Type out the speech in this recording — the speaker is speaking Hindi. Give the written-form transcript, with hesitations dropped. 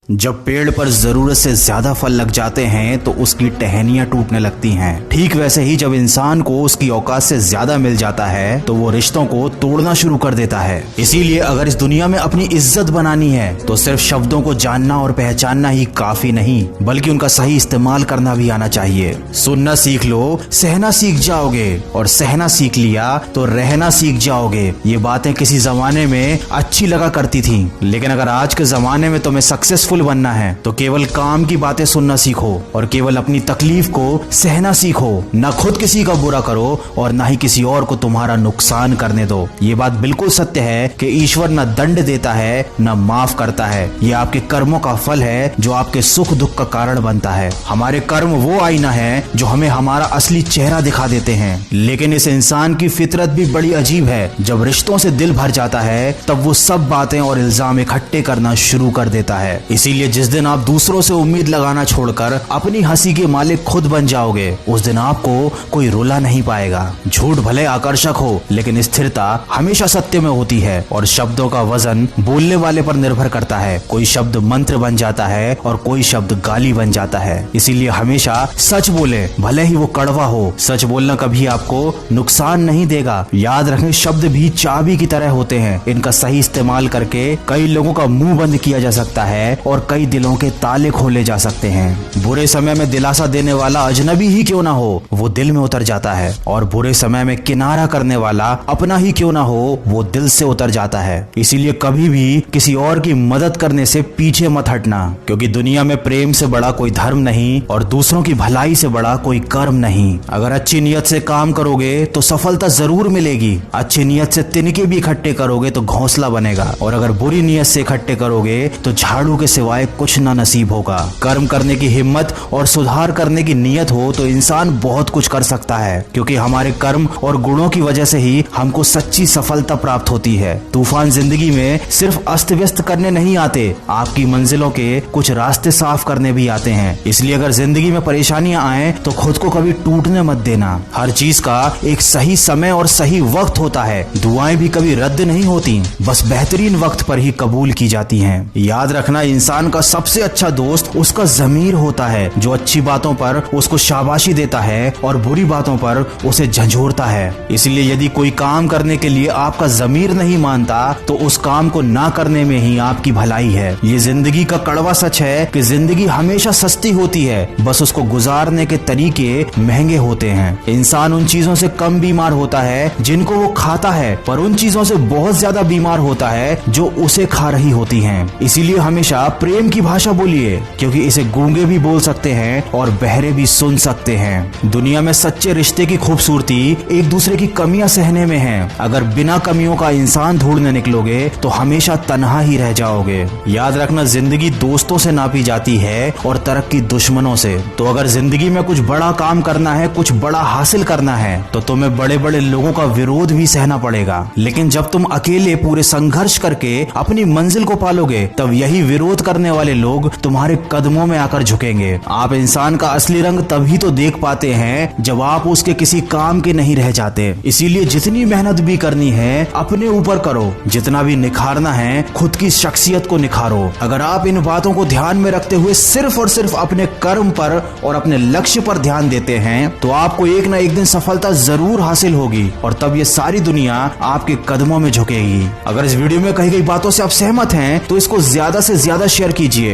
जब पेड़ पर जरूरत से ज्यादा फल लग जाते हैं तो उसकी टहनियां टूटने लगती हैं। ठीक वैसे ही जब इंसान को उसकी औकात से ज्यादा मिल जाता है तो वो रिश्तों को तोड़ना शुरू कर देता है। इसीलिए अगर इस दुनिया में अपनी इज्जत बनानी है तो सिर्फ शब्दों को जानना और पहचानना ही काफी नहीं, बल्कि उनका सही इस्तेमाल करना भी आना चाहिए। सुनना सीख लो, सहना सीख जाओगे, और सहना सीख लिया तो रहना सीख जाओगे। ये बातें किसी जमाने में अच्छी लगा करती थी, लेकिन अगर आज के जमाने में तुम्हें सक्सेसफुल बनना है तो केवल काम की बातें सुनना सीखो और केवल अपनी तकलीफ को सहना सीखो। न खुद किसी का बुरा करो और न ही किसी और को तुम्हारा नुकसान करने दो। ये बात बिल्कुल सत्य है कि ईश्वर न दंड देता है न माफ करता है। ये आपके कर्मों का फल है जो आपके सुख दुख का कारण बनता है। हमारे कर्म वो आईना है जो हमें हमारा असली चेहरा दिखा देते हैं। लेकिन इस इंसान की फितरत भी बड़ी अजीब है। जब रिश्तों से दिल भर जाता है तब वो सब बातें और इल्जाम इकट्ठे करना शुरू कर देता है। इसीलिए जिस दिन आप दूसरों से उम्मीद लगाना छोड़कर अपनी हंसी के मालिक खुद बन जाओगे, उस दिन आपको कोई रुला नहीं पाएगा। झूठ भले आकर्षक हो, लेकिन स्थिरता हमेशा सत्य में होती है, और शब्दों का वजन बोलने वाले पर निर्भर करता है। कोई शब्द मंत्र बन जाता है और कोई शब्द गाली बन जाता है। इसीलिए हमेशा सच बोले, भले ही वो कड़वा हो। सच बोलना कभी आपको नुकसान नहीं देगा। याद रखें, शब्द भी चाबी की तरह होते हैं। इनका सही इस्तेमाल करके कई लोगों का मुंह बंद किया जा सकता है और कई दिलों के ताले खोले जा सकते हैं। बुरे समय में दिलासा देने वाला अजनबी ही क्यों ना हो, वो दिल में उतर जाता है, और बुरे समय में किनारा करने वाला अपना ही क्यों ना हो, वो दिल से उतर जाता है। इसीलिए कभी भी किसी और की मदद करने से पीछे मत हटना, क्योंकि दुनिया में प्रेम से बड़ा कोई धर्म नहीं और दूसरों की भलाई से बड़ा कोई कर्म नहीं। अगर अच्छी नियत से काम करोगे तो सफलता जरूर मिलेगी। अच्छी नियत से तिनके भी इकट्ठे करोगे तो घोंसला बनेगा, और अगर बुरी नियत से इकट्ठे करोगे तो झाड़ू के सिवाय कुछ ना नसीब होगा। कर्म करने की हिम्मत और सुधार करने की नियत हो तो इंसान बहुत कुछ कर सकता है, क्योंकि हमारे कर्म और गुणों की वजह से ही हमको सच्ची सफलता प्राप्त होती है। तूफान जिंदगी में सिर्फ अस्त व्यस्त करने नहीं आते, आपकी मंजिलों के कुछ रास्ते साफ करने भी आते हैं। इसलिए अगर जिंदगी में परेशानियां आए तो खुद को कभी टूटने मत देना। हर चीज का एक सही समय और सही वक्त होता है। दुआएं भी कभी रद्द नहीं होती, बस बेहतरीन वक्त पर ही कबूल की जाती हैं। याद रखना, इंसान का सबसे अच्छा दोस्त उसका ज़मीर होता है, जो अच्छी बातों पर उसको शाबाशी देता है और बुरी बातों पर उसे झंझोरता है। इसलिए यदि कोई काम करने के लिए आपका ज़मीर नहीं मानता तो उस काम को ना करने में ही आपकी भलाई है। ये जिंदगी का कड़वा सच है कि जिंदगी हमेशा सस्ती होती है, बस उसको गुजारने के तरीके महंगे होते हैं। इंसान उन चीजों से कम बीमार होता है जिनको वो खाता है, पर उन चीजों से बहुत ज्यादा बीमार होता है जो उसे खा रही होती हैं। इसीलिए हमेशा प्रेम की भाषा बोलिए, क्योंकि इसे गूंगे भी बोल सकते हैं और बहरे भी सुन सकते हैं। दुनिया में सच्चे रिश्ते की खूबसूरती एक दूसरे की कमियां सहने में है। अगर बिना कमियों का इंसान ढूंढने निकलोगे तो हमेशा तन्हा ही रह जाओगे। याद रखना, जिंदगी दोस्तों से नापी जाती है और तरक्की दुश्मनों से। तो अगर जिंदगी में कुछ बड़ा काम करना है, कुछ बड़ा हासिल करना है, तो तुम्हें बड़े बड़े लोगों का विरोध भी सहना पड़ेगा। लेकिन जब तुम अकेले पूरे संघर्ष करके अपनी मंजिल को पालोगे, तब यही विरोध करने वाले लोग तुम्हारे कदमों में आकर झुकेंगे। आप इंसान का असली रंग तभी तो देख पाते हैं जब आप उसके किसी काम के नहीं रह जाते। इसीलिए जितनी मेहनत भी करनी है अपने ऊपर करो, जितना भी निखारना है खुद की शख्सियत को निखारो। अगर आप इन बातों को ध्यान में रखते हुए सिर्फ और सिर्फ अपने कर्म पर और अपने लक्ष्य पर ध्यान देते हैं तो आपको एक न एक दिन सफलता जरूर हासिल होगी, और तब ये सारी दुनिया आपके कदमों में झुकेगी। अगर इस वीडियो में कही गई बातों से आप सहमत हैं तो इसको ज्यादा से ज्यादा शेयर कीजिए।